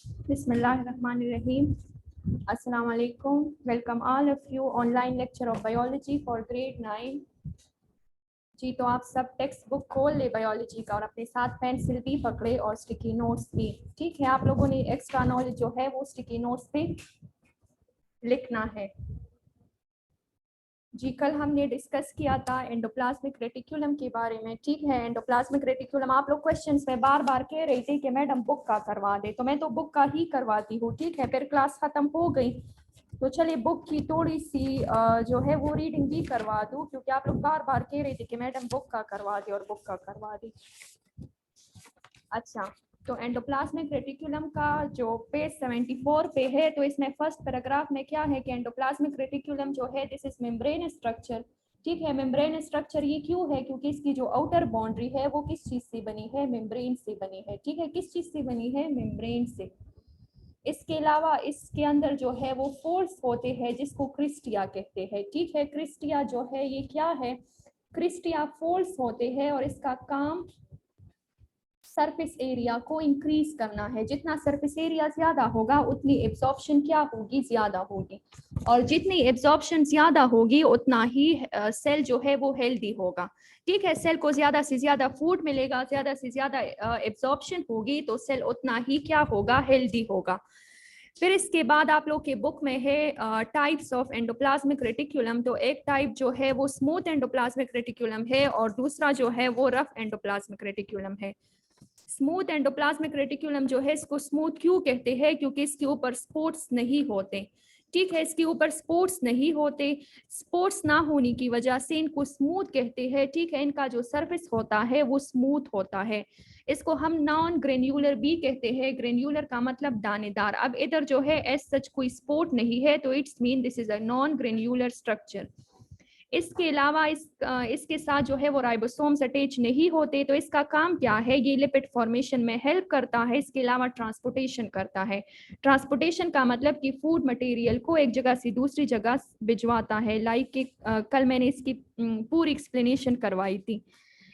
Bismillahirrahmanirrahim. Assalamu alaikum. Welcome all of you online lecture of biology for grade 9. जी तो आप सब text book खोल ले बायोलॉजी का और अपने साथ पेंसिल भी पकड़े और स्टिकी नोट्स भी। ठीक है, आप लोगों ने एक्स्ट्रा नॉलेज जो है वो स्टिकी नोट्स पे लिखना है। जी कल हमने डिस्कस किया था एंडोप्लाज्मिक रेटिकुलम के बारे में। ठीक है, एंडोप्लाज्मिक रेटिकुलम आप लोग क्वेश्चंस में बार बार कह रहे थे कि मैडम बुक का करवा दे, तो मैं तो बुक का ही करवाती हूँ। ठीक है, फिर क्लास खत्म हो गई तो चलिए बुक की थोड़ी सी जो है वो रीडिंग भी करवा दूँ, क्योंकि आप लोग बार बार कह रहे थे कि मैडम बुक का करवा दे और बुक का करवा दे। अच्छा, तो एंडोप्लाज्मिक रेटिकुलम का जो पेज 74 पे है, तो इसमें फर्स्ट पैराग्राफ में क्या है कि एंडोप्लाज्मिक रेटिकुलम जो है दिस इज मेम्ब्रेन स्ट्रक्चर। ठीक है, मेम्ब्रेन स्ट्रक्चर ये क्यों है, क्योंकि इसकी जो आउटर बाउंड्री है वो किस चीज से बनी है, मेम्ब्रेन से बनी है। ठीक है, किस चीज से बनी है, मेम्ब्रेन से। इसके अलावा इसके अंदर जो है वो फोल्ड्स होते हैं जिसको क्रिस्टिया कहते हैं। ठीक है, क्रिस्टिया जो है ये क्या है, क्रिस्टिया फोल्ड्स होते हैं और इसका काम सरफेस एरिया को इंक्रीज करना है। जितना सरफेस एरिया ज्यादा होगा उतनी एब्जॉर्प्शन क्या होगी, ज्यादा होगी, और जितनी एब्जॉर्प्शन ज्यादा होगी उतना ही सेल जो है वो हेल्दी होगा। ठीक है, सेल को ज्यादा से ज्यादा फूड मिलेगा, ज्यादा से ज्यादा एब्जॉर्प्शन होगी तो सेल उतना ही क्या होगा, हेल्दी होगा। फिर इसके बाद आप लोग के बुक में है टाइप्स ऑफ एंडोप्लाज्मिक रेटिकुलम। तो एक टाइप जो है वो स्मूथ एंडोप्लाज्मिक रेटिकुलम है और दूसरा जो है वो रफ एंडोप्लाज्मिक रेटिकुलम है। स्मूथ एंडोप्लाज्मिक रेटिकुलम जो है इसको स्मूथ क्यों कहते हैं, क्योंकि इसके ऊपर स्पॉट्स नहीं होते। ठीक है, इसके ऊपर स्पॉट्स नहीं होते, स्पॉट्स ना होने की वजह से इनको स्मूथ कहते हैं। ठीक है, इनका जो सरफेस होता है वो स्मूथ होता है। इसको हम नॉन ग्रेन्युलर भी कहते हैं। ग्रेन्युलर का मतलब दानेदार। अब इधर जो है एज सच कोई स्पॉट नहीं है तो it's mean this is a non granular structure. इसके अलावा इसके साथ जो है वो राइबोसोम्स अटैच नहीं होते, तो इसका काम क्या है, ये लिपिड फॉर्मेशन में हेल्प करता है। इसके अलावा ट्रांसपोर्टेशन करता है। ट्रांसपोर्टेशन का मतलब कि फूड मटेरियल को एक जगह से दूसरी जगह भिजवाता है। लाइक कि कल मैंने इसकी पूरी एक्सप्लेनेशन करवाई थी।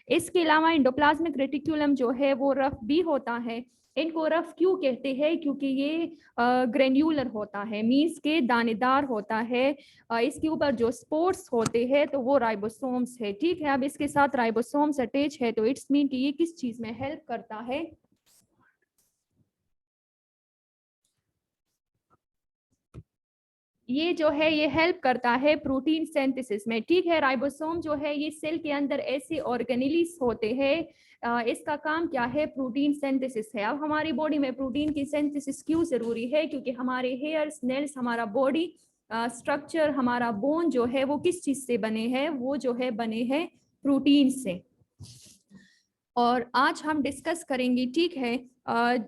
इसके अलावा एंडोप्लाज्मिक रेटिकुलम जो है वो रफ भी होता है। इनको रफ क्यों कहते हैं, क्योंकि ये ग्रेन्यूलर होता है, मीन्स के दानेदार होता है। इसके ऊपर जो स्पोर्स होते हैं तो वो राइबोसोम्स है। ठीक है, अब इसके साथ राइबोसोम्स अटैच है तो इट्स मीन कि ये किस चीज में हेल्प करता है, ये जो है ये हेल्प करता है प्रोटीन सिंथेसिस में। ठीक है, राइबोसोम जो है ये सेल के अंदर ऐसे ऑर्गेनेलिस होते हैं, इसका काम क्या है, प्रोटीन सिंथेसिस है। अब हमारी बॉडी में प्रोटीन की सिंथेसिस क्यों जरूरी है, क्योंकि हमारे हेयर्स, नेल्स, हमारा बॉडी स्ट्रक्चर, हमारा बोन जो है वो किस चीज से बने हैं, वो जो है बने हैं प्रोटीन से। और आज हम डिस्कस करेंगे, ठीक है,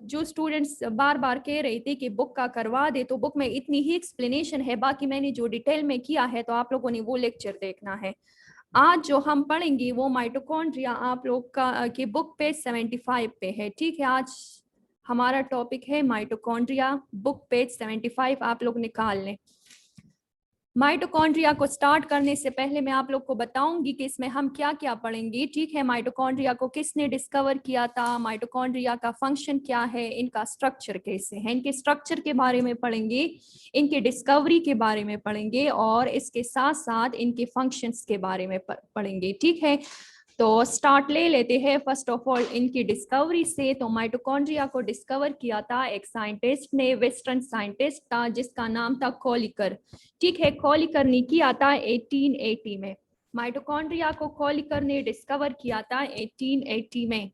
जो स्टूडेंट्स बार बार कह रहे थे कि बुक का करवा दे, तो बुक में इतनी ही एक्सप्लेनेशन है, बाकी मैंने जो डिटेल में किया है तो आप लोगों ने वो लेक्चर देखना है। आज जो हम पढ़ेंगे वो माइटोकॉन्ड्रिया आप लोग का की बुक पेज 75 पे है। ठीक है, आज हमारा टॉपिक है माइटोकॉन्ड्रिया, बुक पेज 75 आप लोग निकाल लें। माइटोकॉन्ड्रिया को स्टार्ट करने से पहले मैं आप लोग को बताऊंगी कि इसमें हम क्या क्या पढ़ेंगे। ठीक है, माइटोकॉन्ड्रिया को किसने डिस्कवर किया था, माइटोकॉन्ड्रिया का फंक्शन क्या है, इनका स्ट्रक्चर कैसे है, इनके स्ट्रक्चर के बारे में पढ़ेंगे, इनके डिस्कवरी के बारे में पढ़ेंगे और इसके साथ साथ इनके फंक्शंस के बारे में पढ़ेंगे। ठीक है, तो स्टार्ट ले लेते हैं फर्स्ट ऑफ ऑल इनकी डिस्कवरी से। तो माइटोकॉन्ड्रिया को डिस्कवर किया था एक साइंटिस्ट ने, वेस्टर्न साइंटिस्ट था जिसका नाम था कॉलिकर। ठीक है, कॉलिकर ने किया था 1880 में। माइटोकॉन्ड्रिया को कॉलिकर ने डिस्कवर किया था 1880 में।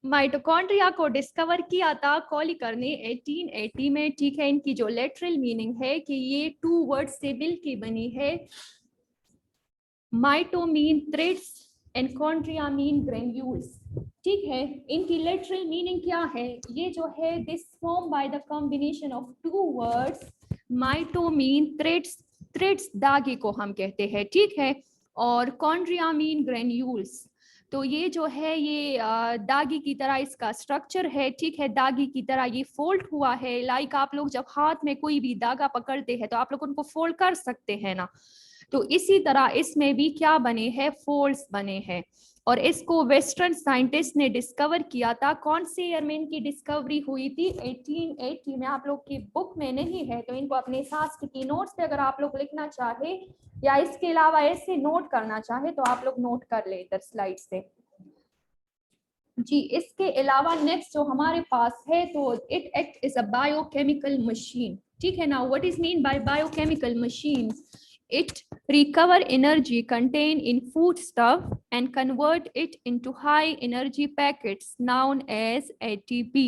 माइटोकॉन्ड्रिया को डिस्कवर किया था कॉलिकर ने 1880 में। ठीक है, इनकी जो लेटरल मीनिंग है कि ये 2 वर्ड से मिलकर बनी है। Mito mean threads and chondria mean granules. ठीक है, इनकी लिटरल मीनिंग क्या है, ये जो है this form by the combination of 2 words. माइटो mean threads, threads धागे को हम कहते हैं। ठीक है, और कॉन्ड्रिया मीन ग्रेन्यूल्स। तो ये जो है ये दागी की तरह इसका स्ट्रक्चर है। ठीक है, दागी की तरह ये फोल्ड हुआ है। लाइक आप लोग जब हाथ में कोई भी धागा पकड़ते हैं तो आप लोग उनको फोल्ड कर सकते हैं ना, तो इसी तरह इसमें भी क्या बने हैं, फोल्ड्स बने हैं। और इसको वेस्टर्न साइंटिस्ट ने डिस्कवर किया था। कौन से ईयर में इनकी डिस्कवरी हुई थी, 1880 में। आप लोग की बुक में नहीं है तो इनको अपने साथ की नोट्स पे अगर आप लोग लिखना चाहे या इसके अलावा ऐसे नोट करना चाहे तो आप लोग नोट कर ले इधर स्लाइड से जी। इसके अलावा नेक्स्ट जो हमारे पास है तो it act is a biochemical machine. ठीक है ना, what is mean by biochemical machine? It recover energy contained in food stuff and convert it into high energy packets known as ATP.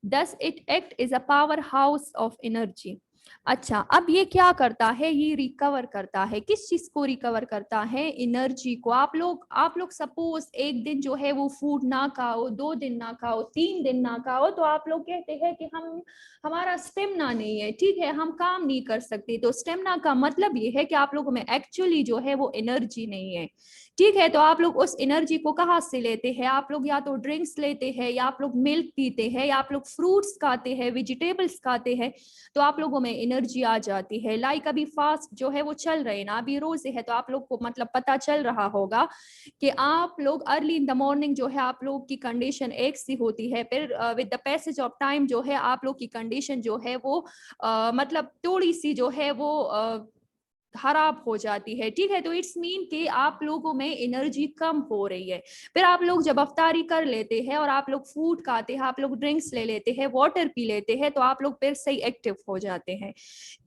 Thus, it act as a powerhouse of energy. अच्छा, अब ये क्या करता है, ये recover करता है। किस चीज को रिकवर करता है? एनर्जी को। आप लोग सपोज एक दिन जो है वो फूड ना खाओ, 2 दिन ना खाओ, 3 दिन ना खाओ, तो आप लोग कहते हैं कि हमारा स्टेमिना नहीं है, ठीक है, हम काम नहीं कर सकते। तो स्टेमिना का मतलब ये है कि आप लोगों में एक्चुअली जो है वो एनर्जी नहीं है, ठीक है। तो आप लोग उस एनर्जी को कहाँ से लेते हैं? आप लोग या तो ड्रिंक्स लेते हैं, या आप लोग मिल्क पीते हैं, या आप लोग फ्रूट्स खाते हैं, वेजिटेबल्स खाते हैं, तो आप लोगों में एनर्जी आ जाती है। लाइक अभी फास्ट जो है वो चल रहे हैं ना, अभी रोजे है, तो आप लोग को मतलब पता चल रहा होगा कि आप लोग अर्ली इन द मॉर्निंग जो है आप लोग की कंडीशन एक सी होती है, फिर with the passage of time जो है आप लोग की कंडीशन जो है वो मतलब थोड़ी सी जो है वो खराब हो जाती है, ठीक है। तो इट्स मीन कि आप लोगों में एनर्जी कम हो रही है। फिर आप लोग जब अफ्तारी कर लेते हैं और आप लोग फूड खाते हैं, आप लोग ड्रिंक्स ले लेते हैं, वाटर पी लेते हैं, तो आप लोग फिर सही एक्टिव हो जाते हैं,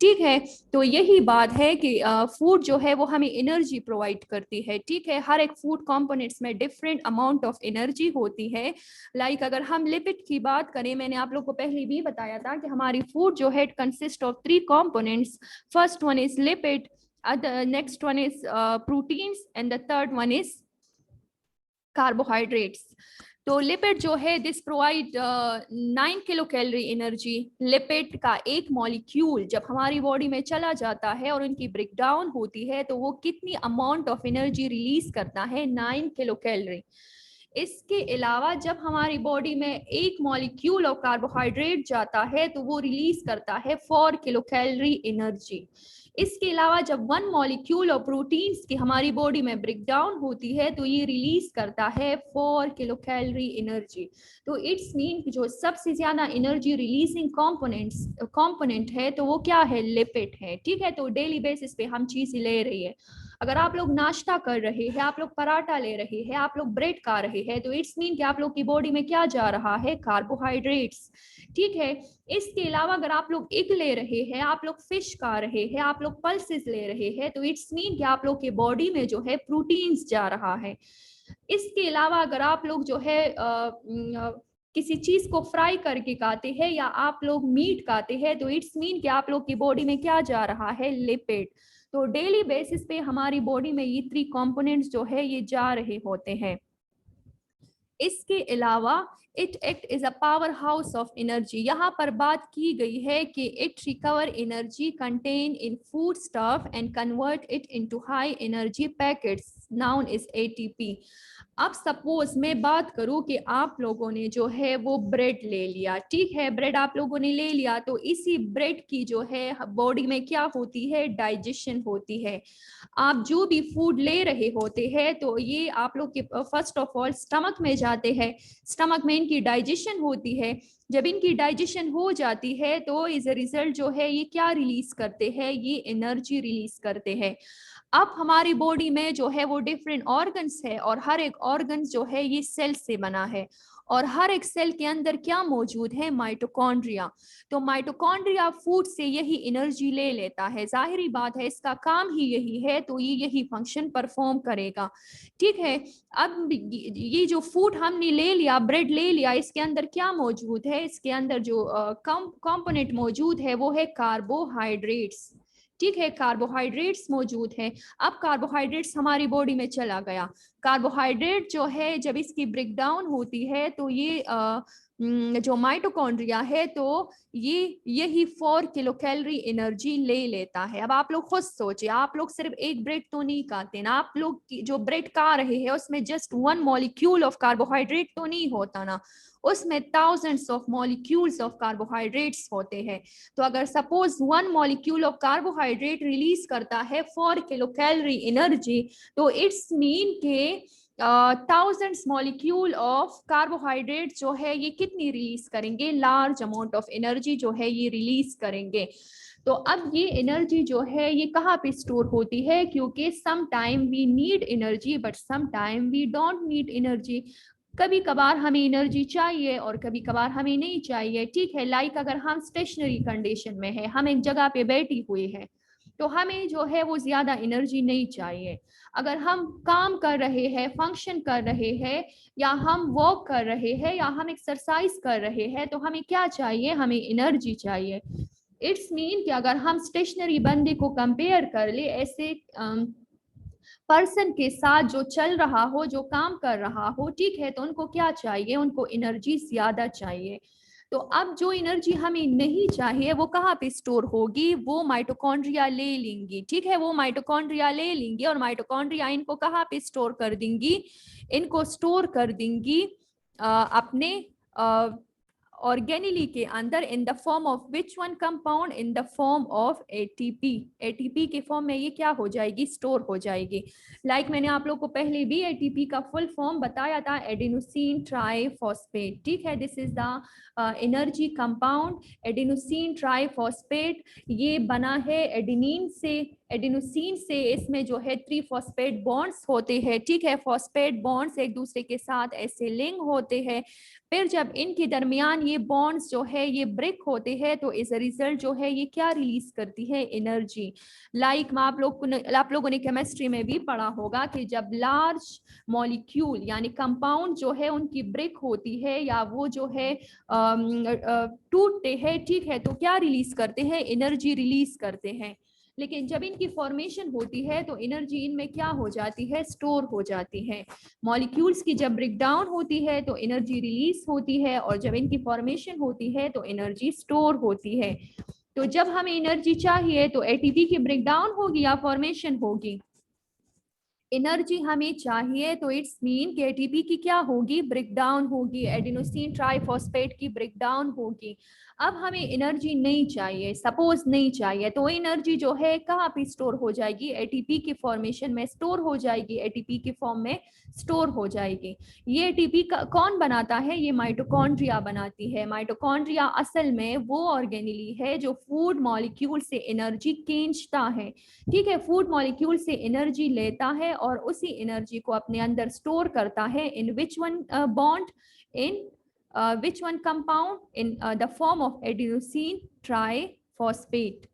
ठीक है। तो यही बात है कि फूड जो है वो हमें एनर्जी प्रोवाइड करती है, ठीक है। हर एक फूड कंपोनेंट्स में डिफरेंट अमाउंट ऑफ एनर्जी होती है। लाइक अगर हम लिपिड की बात करें, मैंने आप लोग को पहले भी बताया था कि हमारी फूड जो है consist of 3 components. First one is lipid, next one is proteins and the third one is carbohydrates. तो लिपिड जो है this provide 9 kilo calorie energy. Lipid का एक मॉलिक्यूल जब हमारी बॉडी में चला जाता है और उनकी ब्रेकडाउन होती है तो वो कितनी अमाउंट ऑफ एनर्जी रिलीज करता है? 9 किलो कैलोरी। इसके अलावा जब हमारी बॉडी में एक मॉलिक्यूल ऑफ कार्बोहाइड्रेट जाता है तो वो रिलीज करता है 4 किलो कैलोरी एनर्जी। इसके अलावा जब 1 मॉलिक्यूल ऑफ प्रोटीन्स की हमारी बॉडी में ब्रेकडाउन होती है तो ये रिलीज करता है 4 किलो कैलोरी एनर्जी। तो इट्स मीन जो सबसे ज्यादा एनर्जी रिलीजिंग कंपोनेंट है तो वो क्या है? लिपिड है, ठीक है। तो डेली बेसिस पे हम चीजें ले रही है। अगर आप लोग नाश्ता कर रहे हैं, आप लोग पराठा ले रहे हैं, आप लोग ब्रेड खा रहे हैं, तो इट्स मीन कि आप लोग की बॉडी में क्या जा रहा है? कार्बोहाइड्रेट्स, ठीक है। इसके अलावा अगर आप लोग एग ले रहे हैं, आप लोग फिश खा रहे हैं, आप लोग पल्सेस ले रहे हैं, तो इट्स मीन कि आप लोग के बॉडी में जो है प्रोटीन्स जा रहा है। इसके अलावा अगर आप लोग जो है किसी चीज को फ्राई करके खाते हैं या आप लोग मीट खाते हैं, तो इट्स मीन कि आप लोग की बॉडी में क्या जा रहा है? लिपिड। तो डेली बेसिस पे हमारी बॉडी में ये 3 कंपोनेंट्स जो है ये जा रहे होते हैं। इसके अलावा it act is a power house of energy. यहाँ पर बात की गई है कि it recover energy contain in food stuff and convert it into high energy packets noun is ATP. अब सपोज मैं बात करूं कि आप लोगों ने जो है वो ब्रेड ले लिया, ठीक है, ब्रेड आप लोगों ने ले लिया, तो इसी ब्रेड की जो है बॉडी में क्या होती है? डाइजेशन होती है। आप जो भी फूड ले रहे होते हैं तो ये आप लोग के फर्स्ट ऑफ ऑल स्टमक में जाते हैं, स्टमक में इनकी डाइजेशन होती है। जब इनकी डाइजेशन हो जाती है तो इज अ रिजल्ट जो है ये क्या रिलीज करते हैं? ये एनर्जी रिलीज करते हैं। अब हमारी बॉडी में जो है वो डिफरेंट ऑर्गन्स है और हर एक ऑर्गन जो है ये सेल से बना है और हर एक सेल के अंदर क्या मौजूद है? माइटोकॉन्ड्रिया। तो माइटोकॉन्ड्रिया फूड से यही एनर्जी ले लेता है, जाहिरी बात है इसका काम ही यही है, तो ये यही फंक्शन परफॉर्म करेगा, ठीक है। अब ये जो फूड हमने ले लिया, ब्रेड ले लिया, इसके अंदर क्या मौजूद है? इसके अंदर जो कंपोनेंट मौजूद है वो है कार्बोहाइड्रेट्स, ठीक है, कार्बोहाइड्रेट्स मौजूद है। अब कार्बोहाइड्रेट्स हमारी बॉडी में चला गया। कार्बोहाइड्रेट जो है जब इसकी ब्रेकडाउन होती है तो ये जो माइटोकॉन्ड्रिया है तो ये यही 4 किलो कैलोरी एनर्जी ले लेता है। अब आप लोग खुद सोचिए, आप लोग सिर्फ एक ब्रेड तो नहीं खाते ना, आप लोग जो ब्रेड खा रहे हैं उसमें जस्ट 1 मॉलिक्यूल ऑफ कार्बोहाइड्रेट तो नहीं होता ना, उसमें thousands of molecules of carbohydrates होते हैं। तो अगर suppose 1 molecule of carbohydrate release करता है 4 किलो कैलोरी एनर्जी, तो इट्स मीन के थाउजेंड्स मॉलिक्यूल ऑफ कार्बोहाइड्रेट जो है ये कितनी रिलीज करेंगे, लार्ज अमाउंट ऑफ एनर्जी जो है ये रिलीज करेंगे। तो अब ये एनर्जी जो है ये कहाँ पे स्टोर होती है, क्योंकि some time we need energy but some time we don't need energy. कभी कभार हमें एनर्जी चाहिए और कभी कभार हमें नहीं चाहिए, ठीक है। लाइक अगर हम स्टेशनरी कंडीशन में है, हम एक जगह पे बैठी हुई है, तो हमें जो है वो ज्यादा एनर्जी नहीं चाहिए। अगर हम काम कर रहे हैं, फंक्शन कर रहे हैं, या हम वॉक कर रहे हैं, या हम एक्सरसाइज कर रहे हैं, तो हमें क्या चाहिए, हमें एनर्जी चाहिए। इट्स मीन कि अगर हम स्टेशनरी बंदे को कंपेयर कर ले ऐसे पर्सन के साथ जो चल रहा हो, जो काम कर रहा हो, ठीक है, तो उनको क्या चाहिए, उनको एनर्जी ज्यादा चाहिए। तो अब जो एनर्जी हमें नहीं चाहिए वो कहाँ पे स्टोर होगी, वो माइटोकॉन्ड्रिया ले लेंगी, ठीक है, वो माइटोकॉन्ड्रिया ले लेंगी और माइटोकॉन्ड्रिया इनको कहाँ पे स्टोर कर देंगी, इनको स्टोर कर देंगी अपने ऑर्गेनिली के अंदर, in the form of which one compound, in the form of ATP. ATP के फॉर्म में ये क्या हो जाएगी, स्टोर हो जाएगी। लाइक मैंने आप लोग को पहले भी एटीपी का फुल फॉर्म बताया था, एडेनोसिन ट्राइफॉस्फेट, ठीक है। This is the energy compound adenosine triphosphate. ये बना है एडेनिन से, एडेनोसिन से इसमें जो है 3 फॉस्फेट बॉन्ड्स होते हैं, ठीक है। फॉस्फेट बॉन्ड्स एक दूसरे के साथ ऐसे लिंक होते हैं, फिर जब इनके दरमियान ये बॉन्ड्स जो है ये ब्रेक होते हैं, तो इस रिजल्ट जो है ये क्या रिलीज करती है, एनर्जी। लाइक आप लोगों ने केमिस्ट्री में भी पढ़ा होगा कि जब लार्ज मॉलिक्यूल यानी कंपाउंड जो है उनकी ब्रेक होती है या वो जो है टूटते हैं, ठीक है, तो क्या रिलीज करते हैं, एनर्जी रिलीज करते हैं। लेकिन जब इनकी फॉर्मेशन होती है तो एनर्जी इनमें क्या हो जाती है, स्टोर हो जाती है। मॉलिक्यूल्स की जब ब्रेक डाउन होती है तो एनर्जी रिलीज होती है, और जब इनकी फॉर्मेशन होती है तो एनर्जी स्टोर होती है। तो जब हमें एनर्जी चाहिए तो एटीपी की ब्रेक डाउन होगी या फॉर्मेशन होगी, एनर्जी हमें चाहिए तो इट्स मीन कि एटीपी की क्या होगी, ब्रेक डाउन होगी, एडेनोसिन ट्राइफॉस्फेट की ब्रेक डाउन होगी। अब हमें एनर्जी नहीं चाहिए, सपोज नहीं चाहिए, तो एनर्जी जो है कहाँ पे स्टोर हो जाएगी, एटीपी की फॉर्मेशन में स्टोर हो जाएगी, एटीपी के फॉर्म में स्टोर हो जाएगी। ये एटीपी कौन बनाता है, ये माइटोकॉन्ड्रिया बनाती है। माइटोकॉन्ड्रिया असल में वो ऑर्गेनेली है जो फूड मॉलिक्यूल से एनर्जी खींचता है, ठीक है, फूड मॉलिक्यूल से एनर्जी लेता है और उसी एनर्जी को अपने अंदर स्टोर करता है in which one bond, in which one compound, in the form of adenosine triphosphate।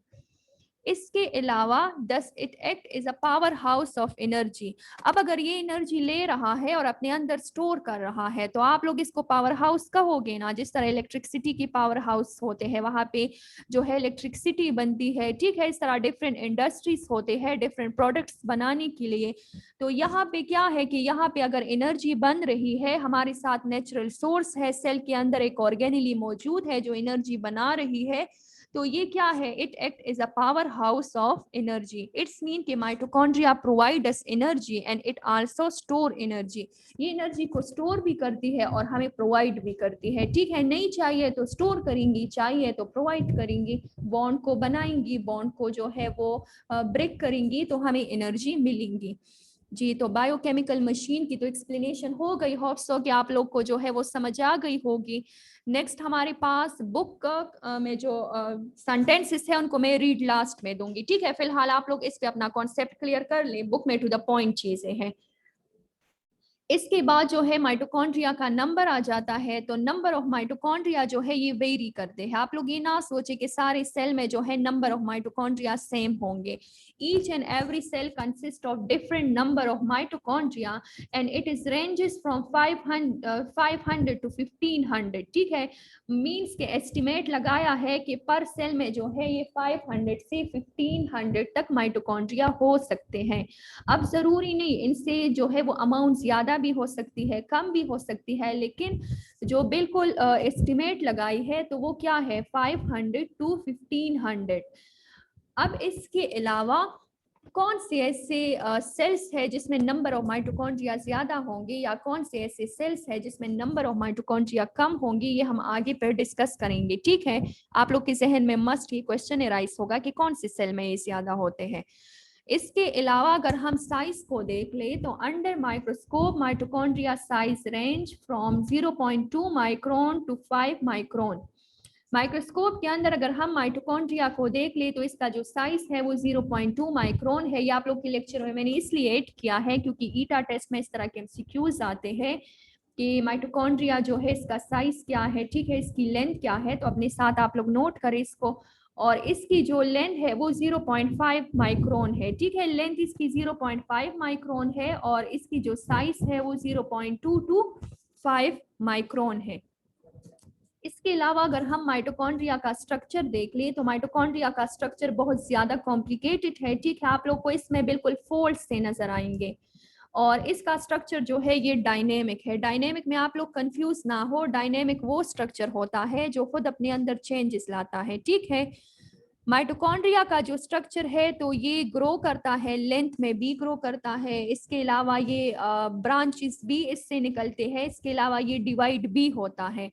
इसके अलावा thus it act is a power house of energy. अब अगर ये एनर्जी ले रहा है और अपने अंदर स्टोर कर रहा है तो आप लोग इसको पावर हाउस कहोगे ना, जिस तरह इलेक्ट्रिसिटी की पावर हाउस होते हैं वहां पे जो है इलेक्ट्रिसिटी बनती है, ठीक है। इस तरह डिफरेंट इंडस्ट्रीज होते हैं डिफरेंट प्रोडक्ट्स बनाने के लिए। तो यहाँ पे क्या है कि यहाँ पे अगर एनर्जी बन रही है, हमारे साथ नेचुरल सोर्स है, सेल के अंदर एक ऑर्गेनेली मौजूद है जो एनर्जी बना रही है, तो ये क्या है, it act is a power house of energy. It's mean कि mitochondria provide us energy and it also store energy. ये एनर्जी को स्टोर भी करती है और हमें प्रोवाइड भी करती है, ठीक है। नहीं चाहिए तो स्टोर करेंगी, चाहिए तो प्रोवाइड करेंगी, बॉन्ड को बनाएंगी, बॉन्ड को जो है वो ब्रेक करेंगी तो हमें एनर्जी मिलेंगी। जी, तो बायोकेमिकल मशीन की तो एक्सप्लेनेशन हो गई, होप सो कि आप लोग को जो है वो समझ आ गई होगी। नेक्स्ट हमारे पास बुक में जो सेंटेंसेस है उनको मैं रीड लास्ट में दूंगी, ठीक है। फिलहाल आप लोग इस पे अपना कॉन्सेप्ट क्लियर कर लें, बुक में टू द पॉइंट चीजें हैं। इसके बाद जो है माइटोकॉन्ड्रिया का नंबर आ जाता है, तो नंबर ऑफ माइटोकॉन्ड्रिया जो है ये वेरी करते हैं। आप लोग ये ना सोचे कि सारे सेल में जो है नंबर ऑफ माइटोकॉन्ड्रिया सेम होंगे। Each and every cell consist of different number of mitochondria and it is ranges from 500 to 1500, ठीक है। मीन्स के एस्टिमेट लगाया है कि पर सेल में जो है ये 500 से 1500 तक माइटोकॉन्ड्रिया हो सकते हैं। अब जरूरी नहीं, इनसे जो है वो अमाउंट ज्यादा भी हो सकती है, कम भी हो सकती है, लेकिन जो बिल्कुल एस्टिमेट लगाई है तो वो क्या है 500 to 1500। अब इसके अलावा कौन से ऐसे सेल्स है जिसमें नंबर ऑफ माइटोकॉन्ड्रिया ज्यादा होंगे या कौन से ऐसे सेल्स है जिसमें नंबर ऑफ माइटोकॉन्ड्रिया कम होंगी, ये हम आगे पर डिस्कस करेंगे। ठीक है, आप लोग के जहन में मस्ट ये क्वेश्चन एराइज होगा कि कौन से सेल में ये ज्यादा होते हैं। इसके अलावा अगर हम साइज को देख ले तो under microscope mitochondria size range from 0.2 micron to 5 micron. Microscope के अंदर अगर हम माइटोकॉन्ड्रिया को देख ले तो इसका जो साइज है वो 0.2 माइक्रोन है। ये आप लोग के लेक्चर में मैंने इसलिए ऐड किया है क्योंकि ईटा टेस्ट में इस तरह के एमसीक्यूज आते हैं कि माइटोकॉन्ड्रिया जो है इसका साइज क्या है, ठीक है, इसकी लेंथ क्या है, तो अपने साथ आप लोग नोट करें इसको। और इसकी जो लेंथ है वो 0.5 माइक्रोन है। ठीक है, लेंथ इसकी 0.5 माइक्रोन है और इसकी जो साइज है वो 0.2 to 5 माइक्रोन है। इसके अलावा अगर हम माइटोकॉन्ड्रिया का स्ट्रक्चर देख ले तो माइटोकॉन्ड्रिया का स्ट्रक्चर बहुत ज्यादा कॉम्प्लिकेटेड है। ठीक है, आप लोग को इसमें बिल्कुल फोल्ड से नजर आएंगे और इसका स्ट्रक्चर जो है ये डायनेमिक है। डायनेमिक में आप लोग कंफ्यूज ना हो, डायनेमिक वो स्ट्रक्चर होता है जो खुद अपने अंदर चेंजेस लाता है। ठीक है, माइटोकॉन्ड्रिया का जो स्ट्रक्चर है तो ये ग्रो करता है, लेंथ में भी ग्रो करता है। इसके अलावा ये ब्रांचेस भी इससे निकलते हैं। इसके अलावा ये डिवाइड भी होता है।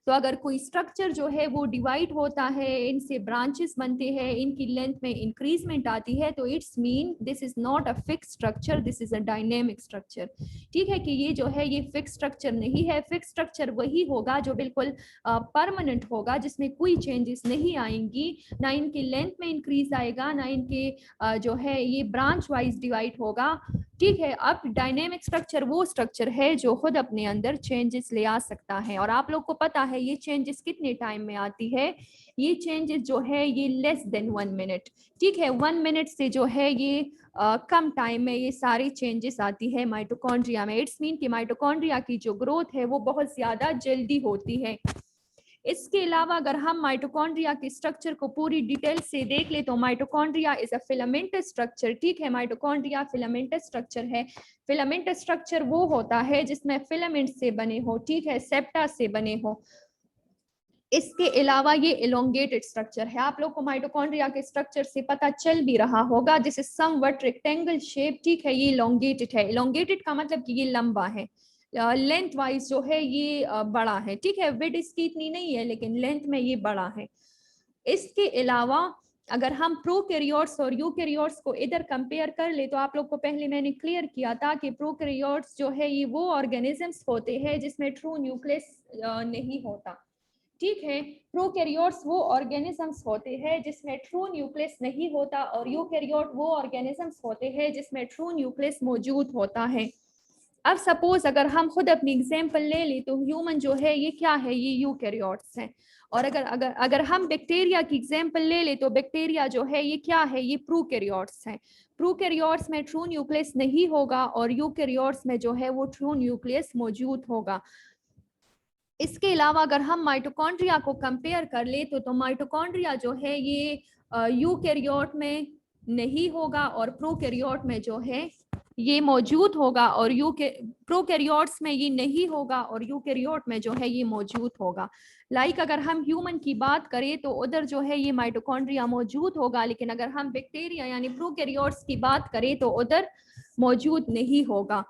तो अगर कोई स्ट्रक्चर जो है वो डिवाइड होता है, इनसे ब्रांचेस बनते हैं, इनकी लेंथ में इंक्रीजमेंट आती है, तो it's mean this is not a fix structure, this is a dynamic structure. ठीक है, कि ये जो है ये फिक्स स्ट्रक्चर नहीं है। फिक्स स्ट्रक्चर वही होगा जो बिल्कुल परमानेंट होगा, जिसमें कोई चेंजेस नहीं आएंगी, ना इनकी लेंथ में इंक्रीज आएगा, ना इनके जो है ये ब्रांच वाइज डिवाइड होगा। ठीक है, अब डायनेमिक स्ट्रक्चर वो स्ट्रक्चर है जो खुद अपने अंदर चेंजेस ले आ सकता है और आप लोग को पता है ये चेंजेस कितने टाइम में आती है। ये चेंजेस जो है ये लेस देन 1 मिनट। ठीक है, 1 मिनट से जो है ये कम टाइम में ये सारी चेंजेस आती है माइटोकॉन्ड्रिया में। इट्स मीन कि माइटोकॉन्ड्रिया की जो ग्रोथ है वो बहुत ज्यादा जल्दी होती है। इसके अलावा अगर हम माइटोकॉन्ड्रिया के स्ट्रक्चर को पूरी डिटेल से देख ले तो mitochondria is a filamentous structure. ठीक है, माइटोकॉन्ड्रिया फिलामेंटस स्ट्रक्चर है। फिलामेंटस स्ट्रक्चर वो होता है जिसमें फिलामेंट से बने हो, ठीक है, सेप्टा से बने हो। इसके अलावा ये एलोंगेटेड स्ट्रक्चर है। आप लोग को माइटोकॉन्ड्रिया के स्ट्रक्चर से पता चल भी रहा होगा, this is somewhat rectangle shape. ठीक है, ये एलोंगेटेड है। एलोंगेटेड का मतलब कि ये लंबा है, लेंथ वाइज जो है ये बड़ा है। ठीक है, विड्थ इसकी इतनी नहीं है लेकिन लेंथ में ये बड़ा है। इसके अलावा अगर हम प्रोकैरियोट्स और यूकैरियोट्स को इधर कंपेयर कर ले तो आप लोग को पहले मैंने क्लियर किया था कि प्रोकैरियोट्स जो है ये वो ऑर्गेनिजम्स होते हैं जिसमें ट्रू न्यूक्लियस नहीं होता। ठीक है, प्रोकैरियोट्स वो ऑर्गेनिजम्स होते हैं जिसमें ट्रू न्यूक्लियस नहीं होता और यूकैरियोट वो ऑर्गेनिजम्स होते हैं जिसमें ट्रू न्यूक्लियस मौजूद होता है। अब सपोज अगर हम खुद अपनी एग्जांपल ले ली तो ह्यूमन जो है ये क्या है, ये यूकैरियोट्स हैं। और अगर अगर अगर हम बैक्टीरिया की एग्जांपल ले ले तो बैक्टीरिया जो है ये क्या है, ये प्रोकैरियोट्स हैं। प्रोकैरियोट्स में ट्रू न्यूक्लियस नहीं होगा और यूकैरियोट्स में जो है वो ट्रू न्यूक्लियस मौजूद होगा। इसके अलावा अगर हम माइटोकॉन्ड्रिया को कंपेयर कर ले तो माइटोकॉन्ड्रिया जो है ये यूकैरियोट में नहीं होगा और प्रोकैरियोट में जो है ये मौजूद होगा और प्रोकैरियोट्स में ये नहीं होगा और यूकैरियोट में जो है ये मौजूद होगा। लाइक अगर हम ह्यूमन की बात करें तो उधर जो है ये माइटोकॉन्ड्रिया मौजूद होगा, लेकिन अगर हम बैक्टीरिया यानी प्रोकैरियोट्स की बात करें तो उधर मौजूद नहीं होगा।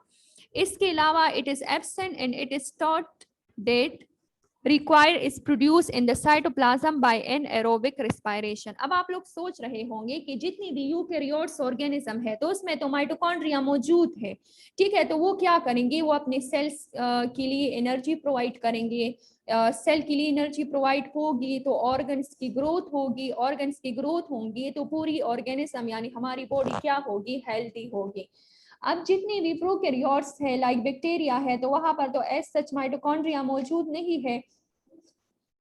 इसके अलावा it is absent and it is taught that required is produced in the cytoplasm by anaerobic respiration। अब आप लोग सोच रहे होंगे कि जितनी भी यूकैरियोट्स ऑर्गेनिज्म है तो उसमें तो माइटोकॉन्ड्रिया मौजूद है। ठीक है, तो वो क्या करेंगे, वो अपने सेल्स के लिए एनर्जी प्रोवाइड करेंगे। सेल के लिए एनर्जी प्रोवाइड होगी तो ऑर्गन्स की ग्रोथ होगी, ऑर्गन्स की ग्रोथ होंगी तो पूरी ऑर्गेनिज्म यानी हमारी बॉडी क्या होगी, हेल्दी होगी। अब जितनी भी प्रोकैरियोट्स है लाइक बैक्टीरिया है तो वहां पर तो एज सच माइटोकॉन्ड्रिया मौजूद नहीं है,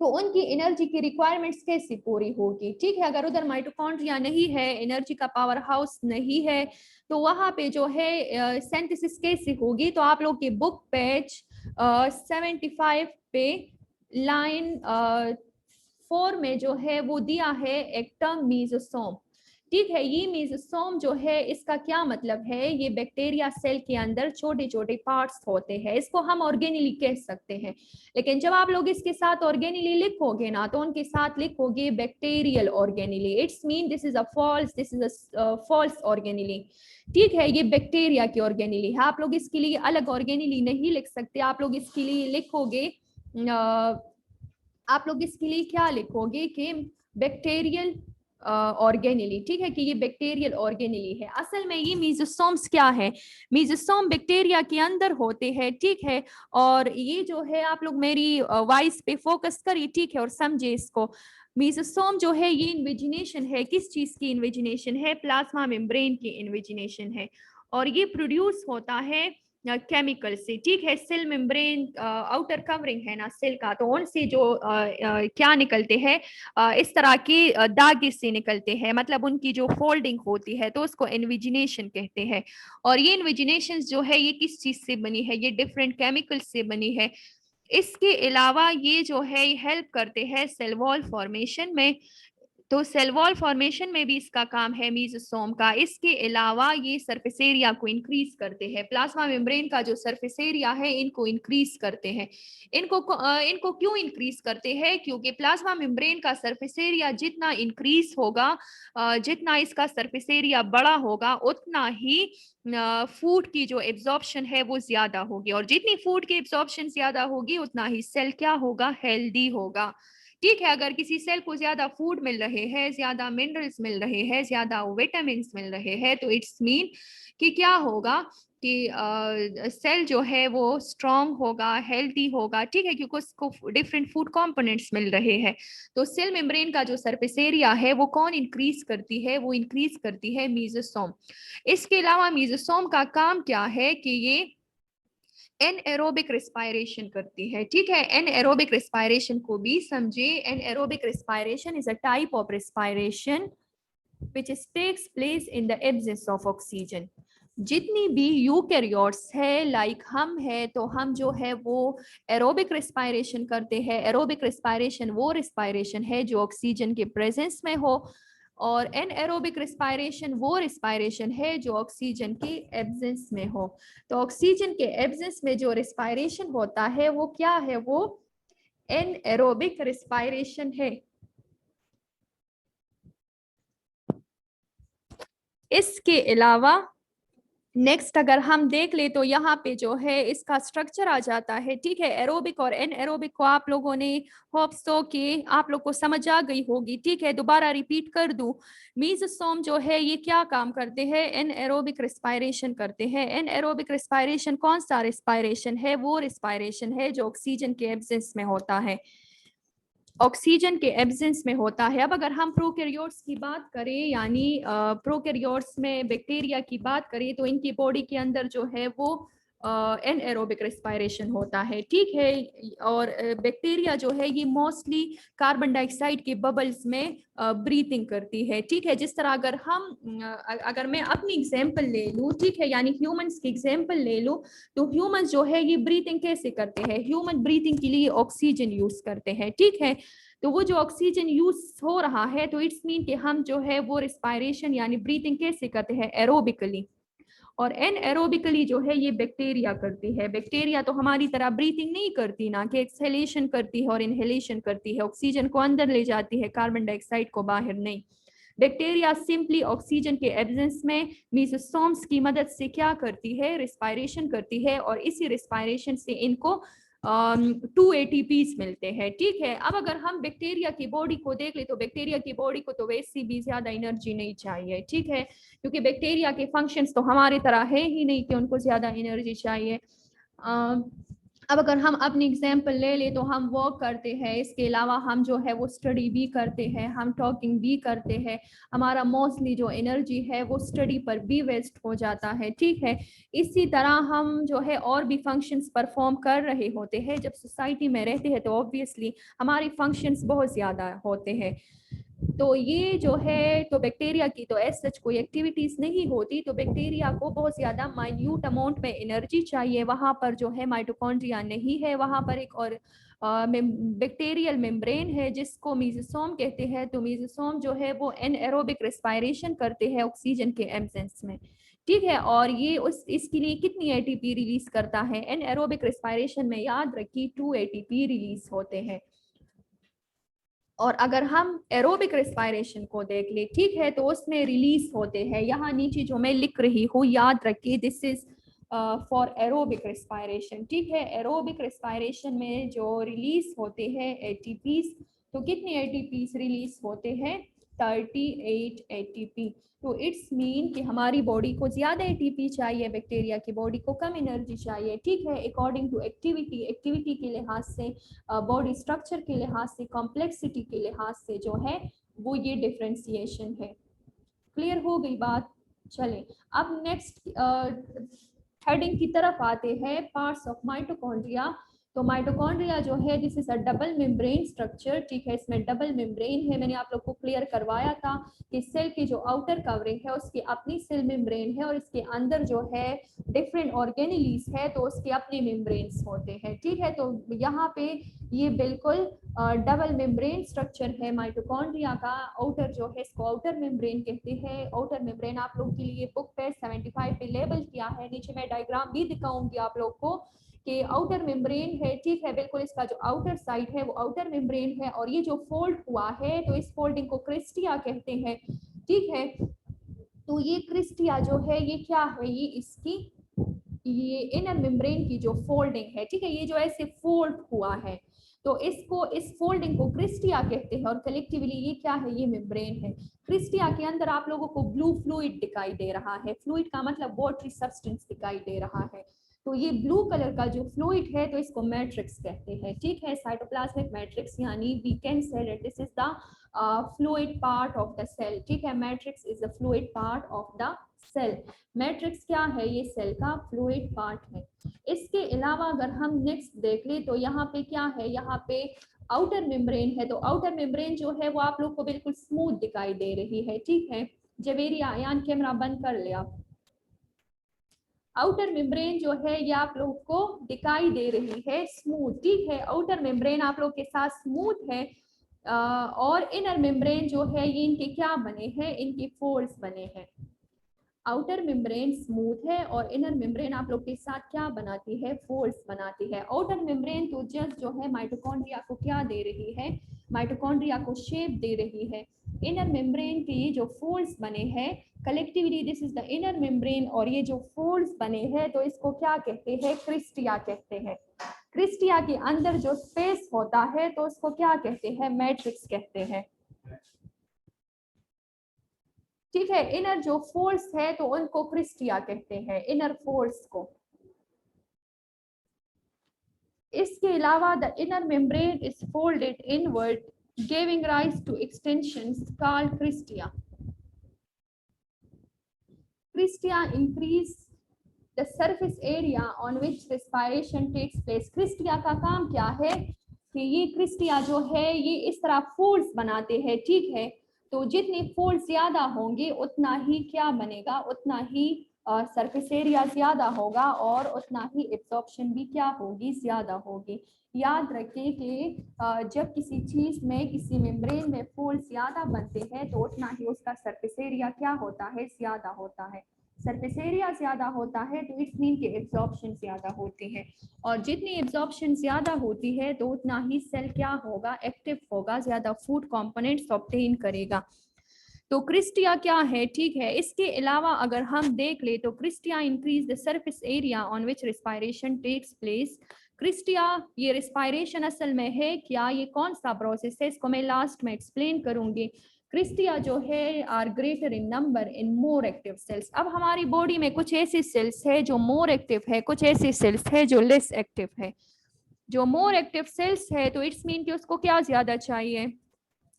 तो उनकी एनर्जी की रिक्वायरमेंट्स कैसे पूरी होगी। ठीक है, अगर उधर माइटोकॉन्ड्रिया नहीं है, एनर्जी का पावर हाउस नहीं है, तो वहां पे जो है सिंथेसिस कैसे होगी। तो आप लोग के बुक पेज 75 पे लाइन 4 में जो है वो दिया है एक टर्म मीजोसोम। ठीक है। ये मेसोसोम जो है इसका क्या मतलब है, ये बैक्टीरिया सेल के अंदर छोटे छोटे पार्ट्स होते हैं, इसको हम ऑर्गेनिली कह सकते हैं। लेकिन जब आप लोग इसके साथ ऑर्गेनिली लिखोगे ना तो उनके साथ लिखोगे bacterial organelle, it's mean this is a false organelle. ठीक है, ये बैक्टीरिया की ऑर्गेनिली है, आप लोग इसके लिए अलग ऑर्गेनिली नहीं लिख सकते। आप लोग इसके लिए लिखोगे आप लोग इसके लिए क्या लिखोगे कि बैक्टीरियल ऑर्गेनिली। ठीक है, कि ये बैक्टीरियल ऑर्गेनिली है। असल में ये मेसोसोम्स क्या है, मेसोसोम बैक्टीरिया के अंदर होते हैं। ठीक है, और ये जो है आप लोग मेरी वॉइस पे फोकस करिए, ठीक है, और समझे इसको। मेसोसोम जो है ये इन्विजिनेशन है, किस चीज की इन्विजिनेशन है, प्लाज्मा मेम्ब्रेन की इन्विजिनेशन है, और ये प्रोड्यूस होता है केमिकल से। ठीक है, सेल मेम्ब्रेन आउटर कवरिंग है ना सेल का, तो उनसे जो क्या निकलते हैं, इस तरह के दागे से निकलते हैं, मतलब उनकी जो फोल्डिंग होती है, तो उसको इन्विजिनेशन कहते हैं। और ये इन्विजिनेशन जो है ये किस चीज से बनी है, ये डिफरेंट केमिकल से बनी है। इसके अलावा ये जो है हेल्प करते हैं सेल वॉल फॉर्मेशन में, तो सेल वॉल फॉर्मेशन में भी इसका काम है मेसोसोम का। इसके अलावा ये सरफेस एरिया को इंक्रीज करते हैं, प्लाज्मा मेम्ब्रेन का जो सरफेस एरिया है इनको इंक्रीज करते हैं। इनको क्यों इंक्रीज करते हैं, क्योंकि प्लाज्मा मेम्ब्रेन का सरफेस एरिया जितना इंक्रीज होगा, जितना इसका सरफेस एरिया बड़ा होगा, उतना ही फूड की जो एब्जॉर्प्शन है वो ज्यादा होगी, और जितनी फूड की एब्जॉर्प्शन ज्यादा होगी उतना ही सेल क्या होगा, हेल्दी होगा। ठीक है, अगर किसी सेल को ज्यादा फूड मिल रहे हैं, ज्यादा मिनरल्स मिल रहे हैं, ज्यादा विटामिन मिल रहे हैं, तो इट्स मीन कि क्या होगा कि सेल जो है वो स्ट्रांग होगा, हेल्दी होगा। ठीक है, क्योंकि उसको डिफरेंट फूड कंपोनेंट्स मिल रहे हैं। तो सेल मेम्ब्रेन का जो सरफेस एरिया है वो कौन इंक्रीज करती है, वो इंक्रीज करती है मेसोसोम। इसके अलावा मेसोसोम का काम क्या है कि ये एनएरोबिक रेस्पायरेशन करती है। ठीक है, एनएरोबिक रेस्पायरेशन को भी समझे। Anaerobic respiration is a type of respiration which takes place in the absence of oxygen। जितनी भी यूकैरियोट्स है, लाइक हम है, तो हम जो है वो एरोबिक रेस्पायरेशन करते हैं। एरोबिक रेस्पायरेशन वो रेस्पायरेशन है जो ऑक्सीजन के प्रेजेंस में हो, और एनएरोबिक रेस्पायरेशन वो रेस्पायरेशन है जो ऑक्सीजन के एब्सेंस में हो। तो ऑक्सीजन के एब्सेंस में जो रेस्पायरेशन होता है वो क्या है, वो एनएरोबिक रेस्पायरेशन है। इसके अलावा नेक्स्ट अगर हम देख ले तो यहाँ पे जो है इसका स्ट्रक्चर आ जाता है। ठीक है, एरोबिक और एनएरोबिक को आप लोगों ने होप्स तो कि आप लोग को समझ आ गई होगी। ठीक है, दोबारा रिपीट कर दूं, मेसोसोम जो है ये क्या काम करते हैं, एनएरोबिक रेस्पायरेशन करते हैं। एनएरोबिक रेस्पायरेशन कौन सा रेस्पायरेशन है, वो रेस्पायरेशन है जो ऑक्सीजन के एब्सेंस में होता है, ऑक्सीजन के एब्सेंस में होता है। अब अगर हम प्रोकैरियोट्स की बात करें, यानी प्रोकैरियोट्स में बैक्टीरिया की बात करें, तो इनकी बॉडी के अंदर जो है वो एनएरोबिक रेस्पायरेशन होता है। ठीक है, और बैक्टीरिया जो है ये मोस्टली कार्बन डाइऑक्साइड के बबल्स में ब्रीथिंग करती है। ठीक है, जिस तरह अगर मैं अपनी एग्जांपल ले लूँ, ठीक है, यानी ह्यूमंस की एग्जांपल ले लूँ, तो ह्यूमंस जो है ये ब्रीथिंग कैसे करते हैं, ह्यूमन ब्रीथिंग के लिए ऑक्सीजन यूज करते हैं। ठीक है, तो वो जो ऑक्सीजन यूज हो रहा है, तो इट्स मीन कि हम जो है वो रिस्पायरेशन यानी ब्रीथिंग कैसे करते हैं, एरोबिकली। और एनएरोबिकली जो है ये बैक्टीरिया करती है। बैक्टीरिया तो हमारी तरह ब्रीथिंग नहीं करती ना, कि एक्सहेलेशन करती है और इनहेलेशन करती है, ऑक्सीजन को अंदर ले जाती है, कार्बन डाइऑक्साइड को बाहर नहीं। बैक्टीरिया सिंपली ऑक्सीजन के एब्सेंस में मेसोसोम्स की मदद से क्या करती है, रिस्पायरेशन करती है, और इसी रिस्पायरेशन से इनको 2 ATPs मिलते हैं। ठीक है, अब अगर हम बैक्टीरिया की बॉडी को देख ले, तो बैक्टीरिया की बॉडी को तो वैसे भी ज्यादा एनर्जी नहीं चाहिए। ठीक है, क्योंकि बैक्टीरिया के फंक्शंस तो हमारी तरह है ही नहीं कि उनको ज्यादा एनर्जी चाहिए। अब अगर हम अपनी एग्जांपल ले ले, तो हम वॉक करते हैं, इसके अलावा हम जो है वो स्टडी भी करते हैं, हम टॉकिंग भी करते हैं, हमारा मोस्टली जो एनर्जी है वो स्टडी पर भी वेस्ट हो जाता है। ठीक है, इसी तरह हम जो है और भी फंक्शंस परफॉर्म कर रहे होते हैं। जब सोसाइटी में रहते हैं तो ऑब्वियसली हमारे फंक्शंस बहुत ज़्यादा होते हैं। तो ये जो है, तो बैक्टीरिया की तो एज सच कोई एक्टिविटीज नहीं होती, तो बैक्टीरिया को बहुत ज्यादा माइन्यूट अमाउंट में एनर्जी चाहिए। वहां पर जो है माइटोकॉन्ड्रिया नहीं है, वहां पर एक और बैक्टीरियल मेम्ब्रेन है जिसको मीजोसोम कहते हैं। तो मीजोसोम जो है वो एनएरोबिक रेस्पायरेशन करते हैं ऑक्सीजन के एब्सेंस में, ठीक है। और ये उस इसके लिए कितनी एटीपी रिलीज करता है? एनएरोबिक रेस्पायरेशन में याद रखिए 2 एटीपी रिलीज होते हैं। और अगर हम एरोबिक रेस्पायरेशन को देख ले, ठीक है, तो उसमें रिलीज होते हैं, यहाँ नीचे जो मैं लिख रही हूँ याद रखिए, this is for aerobic respiration, ठीक है। एरोबिक रेस्पायरेशन में जो रिलीज होते हैं एटीपीज, तो कितने एटीपीज रिलीज होते हैं? 38 एटीपी। तो इट्स मीन कि हमारी बॉडी को ज्यादा एटीपी चाहिए, बैक्टीरिया की बॉडी को कम एनर्जी चाहिए, ठीक है। अकॉर्डिंग टू एक्टिविटी, एक्टिविटी के लिहाज से, बॉडी स्ट्रक्चर के लिहाज से, कॉम्प्लेक्सिटी के लिहाज से जो है वो ये डिफरेंशिएशन है। क्लियर हो गई बात? चलें अब नेक्स्ट हेडिंग की तरफ आते हैं, पार्ट्स ऑफ माइटोकॉन्ड्रिया। तो माइटोकॉन्ड्रिया जो है this is a double membrane structure, ठीक है। इसमें डबल मेम्ब्रेन है, मैंने आप लोग को क्लियर करवाया था कि सेल की जो आउटर कवरिंग है उसकी अपनी सेल मेम्ब्रेन है, और इसके अंदर जो है डिफरेंट ऑर्गेनेलीज है तो उसके अपने मेम्ब्रेन्स होते हैं, ठीक है। तो यहाँ पे ये बिल्कुल डबल मेम्ब्रेन स्ट्रक्चर है माइटोकॉन्ड्रिया का। आउटर जो है इसको आउटर मेम्ब्रेन कहते हैं। आउटर मेम्ब्रेन आप लोग के लिए बुक पे 75 पे लेबल किया है, नीचे मैं डायग्राम भी दिखाऊंगी आप लोग को कि आउटर मेम्ब्रेन है, ठीक है। बिल्कुल इसका जो आउटर साइड है वो आउटर मेम्ब्रेन है, और ये जो फोल्ड हुआ है तो इस फोल्डिंग को क्रिस्टिया कहते हैं, ठीक है। तो ये क्रिस्टिया जो है ये क्या है? ये इसकी ये इनर मेम्ब्रेन की जो फोल्डिंग है, ठीक है, ये जो ऐसे फोल्ड हुआ है तो इसको, इस फोल्डिंग को क्रिस्टिया कहते हैं। और कलेक्टिवली ये क्या है? ये मेम्ब्रेन है। क्रिस्टिया के अंदर आप लोगों को ब्लू फ्लूइड दिखाई दे रहा है, फ्लूइड का मतलब वाटरी सब्सटेंस दिखाई दे रहा है। तो ये ब्लू कलर का जो फ्लूइड है तो इसको मैट्रिक्स कहते हैं, ठीक है। साइटोप्लाज्मिक मैट्रिक्स, यानी we can say that this is the fluid part of the cell, ठीक है। Matrix is the fluid part of the cell. Matrix क्या है? ये सेल का फ्लूइड पार्ट है। इसके अलावा अगर हम नेक्स्ट देख ले तो यहाँ पे क्या है? यहाँ पे आउटर मेम्ब्रेन है। तो आउटर मेम्ब्रेन जो है वो आप लोग को बिल्कुल स्मूथ दिखाई दे रही है, ठीक है। जवेरी आयान कैमरा बंद कर ले आप। आउटर मेम्ब्रेन जो है ये आप लोग को दिखाई दे रही है स्मूथ, ठीक है। आउटर मेम्ब्रेन आप लोग के साथ स्मूथ है, और इनर मेम्ब्रेन जो है ये इनके क्या बने हैं? इनके फोल्ड्स बने हैं। आउटर मेम्ब्रेन स्मूथ है और इनर मेम्ब्रेन आप लोग के साथ क्या बनाती है? फोल्ड्स बनाती है। आउटर मेम्ब्रेन तो जस्ट जो है माइटोकॉन्ड्रिया को क्या दे रही है? माइटोकॉन्ड्रिया को शेप दे रही है। इनर मेम्ब्रेन के ये जो फोल्ड्स बने हैं, collectively this is the inner membrane, और ये जो फोल्ड्स बने हैं तो इसको क्या कहते हैं? क्रिस्टिया कहते हैं। क्रिस्टिया के अंदर जो स्पेस होता है तो उसको क्या कहते हैं? मैट्रिक्स कहते हैं, ठीक है। इनर जो फोल्ड्स है तो उनको क्रिस्टिया कहते हैं, इनर फोल्ड्स को। इसके अलावा the inner membrane is folded inward giving rise to extensions called cristae. Cristae increase the surface area on which respiration takes place. Cristae का काम क्या है? कि ये क्रिस्टिया जो है ये इस तरह फोल्ड्स बनाते हैं, ठीक है। तो जितने फोल्ड ज्यादा होंगे उतना ही क्या बनेगा? उतना ही सरफेस एरिया ज्यादा होगा, और उतना ही एब्जॉर्प्शन भी क्या होगी? ज्यादा होगी। याद रखें कि जब किसी चीज में, किसी मेम्ब्रेन में फोल्ड ज्यादा बनते हैं तो उतना ही उसका सरफेस एरिया क्या होता है? ज्यादा होता है। सरफेस एरिया ज्यादा होता है तो इट्स मीन कि एब्जॉर्प्शन ज्यादा होती है, और जितनी एब्जॉर्प्शन ज्यादा होती है तो उतना ही सेल क्या होगा? एक्टिव होगा, ज्यादा फूड कंपोनेंट्स ऑब्टेन करेगा। तो क्रिस्टिया क्या है? ठीक है। इसके अलावा अगर हम देख ले तो cristae increase the surface area on which respiration takes place. Cristae, ये रेस्पायरेशन असल में है क्या? ये कौन सा प्रोसेस है? इसको मैं लास्ट में एक्सप्लेन करूंगी। क्रिस्टिया जो है are greater in number in more active cells. अब हमारी बॉडी में कुछ ऐसे सेल्स है जो मोर एक्टिव है, कुछ ऐसे सेल्स है जो लेस एक्टिव है। जो मोर एक्टिव सेल्स है तो इट्स मीन कि उसको क्या ज्यादा चाहिए?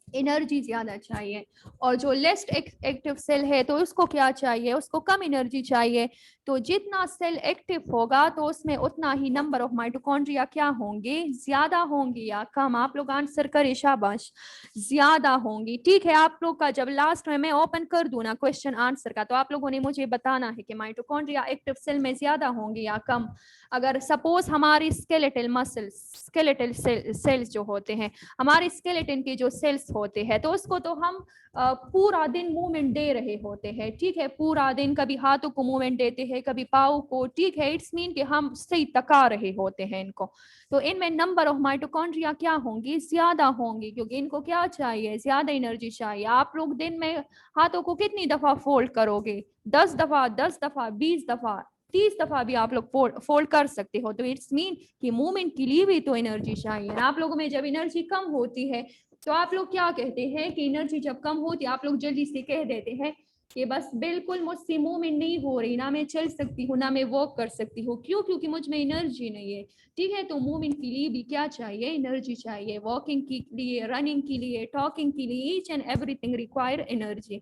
एनर्जी ज्यादा चाहिए, और जो लेस्ट एक्टिव सेल है तो उसको क्या चाहिए, उसको कम एनर्जी चाहिए। तो जितना सेल एक्टिव होगा तो उसमें उतना ही नंबर ऑफ माइटोकॉन्ड्रिया क्या होंगे, ज्यादा होंगे या कम। आप लोग आंसर करें, शाबाश, ज्यादा होंगी। ठीक है, आप लोग का जब लास्ट में मैं ओपन कर दूं ना क्वेश्चन आंसर का, तो आप लोगों ने मुझे बताना है कि माइटोकॉन्ड्रिया एक्टिव सेल में ज्यादा होंगे या कम। अगर सपोज हमारी स्केलेटल मसल्स, स्केलेटल सेल्स जो होते हैं, हमारे स्केलेटन के जो सेल्स होते हैं, तो उसको तो हम पूरा दिन मूवमेंट दे रहे होते हैं। ठीक है, पूरा दिन कभी हाथों को मूवमेंट देते हैं, कभी पाँव को। ठीक है, इट्स मीन कि हम सही तका रहे होते हैं इनको। तो इनमें नंबर ऑफ माइटोकॉन्ड्रिया क्या होंगी, ज्यादा होंगी, क्योंकि इनको क्या चाहिए, ज्यादा एनर्जी चाहिए। आप लोग दिन में हाथों को कितनी दफा फोल्ड करोगे, 10 दफा, 10 दफा, 20 दफा, 30 दफा भी आप लोग फोल्ड कर सकते हो। तो इट्स मीन कि मूवमेंट के लिए भी तो एनर्जी चाहिए। आप लोगों में जब एनर्जी कम होती है तो आप लोग क्या कहते हैं कि एनर्जी जब कम होती है, आप लोग जल्दी से कह देते हैं कि बस बिल्कुल मुझसे मूवमेंट नहीं हो रही, ना मैं चल सकती हूँ, ना मैं वॉक कर सकती हूँ। क्यों? क्योंकि मुझ में एनर्जी नहीं है। ठीक है, तो मूवमेंट के लिए भी क्या चाहिए, एनर्जी चाहिए। वॉकिंग के लिए, रनिंग के लिए, टॉकिंग के लिए, each and everything require energy.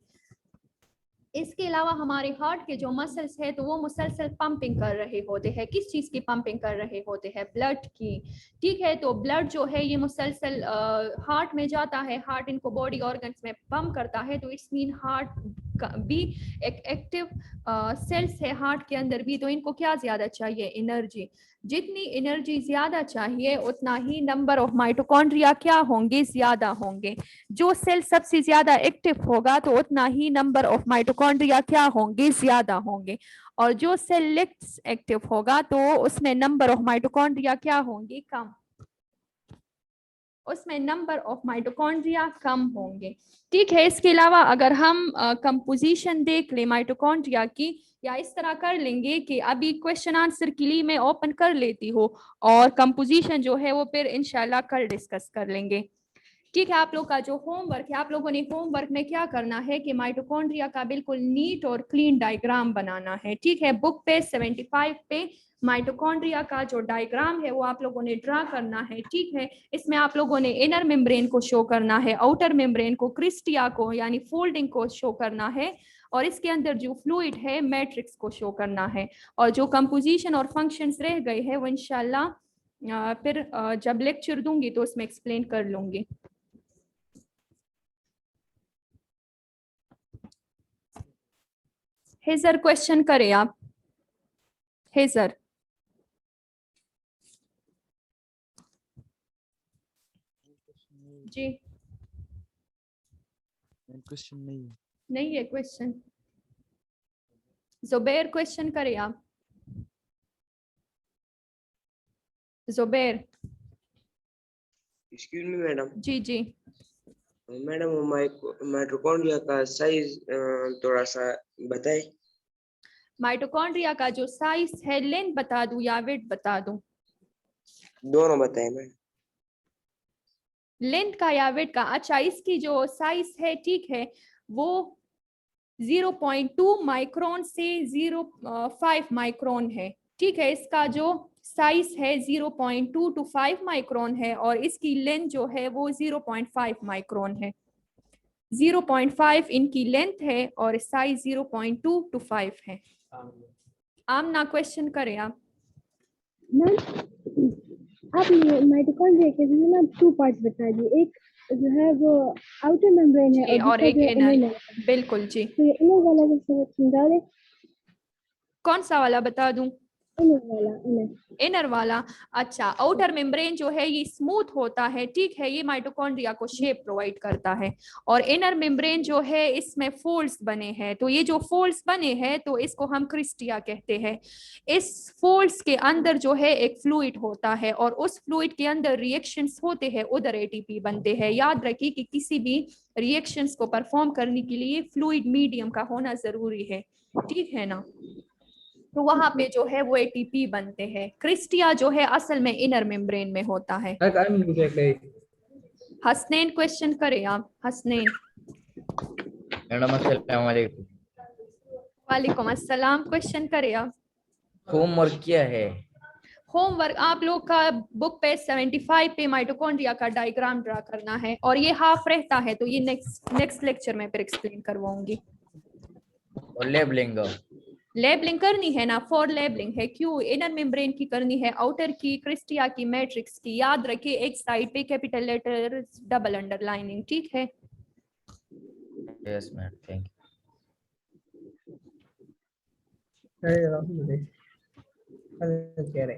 इसके अलावा हमारे हार्ट के जो मसल्स है तो वो मुसलसल पंपिंग कर रहे होते हैं। किस चीज की पंपिंग कर रहे होते हैं, ब्लड की। ठीक है, तो ब्लड जो है ये मुसलसल हार्ट में जाता है, हार्ट इनको बॉडी ऑर्गन्स में पंप करता है। तो इट्स मीन हार्ट भी एक एक्टिव सेल्स है हार्ट के अंदर भी, तो इनको क्या ज्यादा चाहिए, एनर्जी। जितनी एनर्जी ज्यादा चाहिए उतना ही नंबर ऑफ माइटोकॉन्ड्रिया क्या होंगे, ज्यादा होंगे। जो सेल सबसे ज्यादा एक्टिव होगा तो उतना ही नंबर ऑफ माइटोकॉन्ड्रिया क्या होंगे, ज्यादा होंगे। और जो सेल लेस एक्टिव होगा तो उसमें नंबर ऑफ माइटोकॉन्ड्रिया क्या होंगे, कम। उसमें नंबर ऑफ माइटोकॉन्ड्रिया कम होंगे। ठीक है, इसके अलावा अगर हम कंपोजिशन देख ले माइटोकॉन्ड्रिया की, या इस तरह कर लेंगे कि अभी क्वेश्चन आंसर के लिए मैं ओपन कर लेती हूँ, और कंपोजिशन जो है वो फिर इंशाल्लाह कल डिस्कस कर लेंगे। ठीक है, आप लोग का जो होमवर्क है, आप लोगों ने होमवर्क में क्या करना है कि माइटोकॉन्ड्रिया का बिल्कुल नीट और क्लीन डायग्राम बनाना है। ठीक है, बुक पे 75 पे माइटोकॉन्ड्रिया का जो डायग्राम है वो आप लोगों ने ड्रा करना है। ठीक है, इसमें आप लोगों ने इनर मेम्ब्रेन को शो करना है, आउटर मेम्ब्रेन को, क्रिस्टिया को यानी फोल्डिंग को शो करना है, और इसके अंदर जो फ्लूइड है मैट्रिक्स को शो करना है। और जो कंपोजिशन और फंक्शंस रह गए हैं वो इंशाल्लाह फिर जब लेक्चर दूंगी तो उसमें एक्सप्लेन कर लूंगी। हेजर क्वेश्चन करें आप, हेजर। जी क्वेश्चन नहीं है, नहीं है क्वेश्चन। जुबैर क्वेश्चन करें आप, जुबैर। Excuse me madam. जी जी। मैडम माइटोकॉन्ड्रिया का साइज थोड़ा सा बताए। माइटोकॉन्ड्रिया का जो साइज है, लेंथ बता दूं या विड्थ बता दूं? दोनों बताए मैडम। लेंथ का या विड्थ का? अच्छा, इसकी जो साइज है, ठीक है, वो 0.2 माइक्रोन से 0.5 माइक्रोन है। ठीक है, इसका जो साइज है 0.2 to 5 माइक्रोन है, और इसकी लेंथ जो है वो 0.5 माइक्रोन है। 0.5 इनकी लेंथ है और साइज 0.2 to 5 है। आमना क्वेश्चन करें आप। मैम आप ये माइटोकॉन्ड्रिया के भी ना 2 पार्ट्स बता दिए, एक जो है वो आउटर मेम्ब्रेन है और दूसरा एक जो है इनर। इनर। बिल्कुल जी। तो ये इनर वाला जो समझा रहे, कौन सा वाला बता दूं? इनर वाला, इनर। इनर वाला। अच्छा, आउटर मेम्ब्रेन जो है ये स्मूथ होता है। ठीक है, ये माइटोकॉन्ड्रिया को शेप प्रोवाइड करता है। और इनर मेम्ब्रेन जो है इसमें फोल्ड्स बने हैं, तो ये जो फोल्ड्स बने हैं तो इसको हम क्रिस्टिया कहते हैं। इस फोल्ड्स के अंदर जो है एक फ्लूइड होता है, और उस फ्लूइड के अंदर रिएक्शंस होते हैं, उधर एटीपी बनते हैं। याद रखिए कि किसी भी रिएक्शंस को परफॉर्म करने के लिए फ्लूइड मीडियम का होना जरूरी है। ठीक है ना? तो वहां पे जो है वो एटीपी बनते हैं। क्रिस्टिया जो है असल में इनर मेम्ब्रेन में होता है। हसनैन क्वेश्चन करें आप, हसनैन। मैडम अस्सलाम वालेकुम। वालेकुम अस्सलाम, क्वेश्चन करें आप। होमवर्क क्या है? होमवर्क आप लोग का बुक पेज 75 पे माइटोकॉन्ड्रिया का डायग्राम ड्रा करना है और ये हाफ रहता है तो ये नेक्स्ट लेक्चर में फिर एक्सप्लेन करवाऊंगी। और लेबलिंग लेबलिंग करनी है ना, फॉर लेबलिंग है, क्यों इनर मेम्ब्रेन की करनी है, आउटर की, क्रिस्टिया की, मैट्रिक्स की। याद रखिए एक साइड पे कैपिटल लेटर डबल अंडरलाइनिंग, ठीक है। यस मैम थैंक अरे राहुल, अरे कह रहे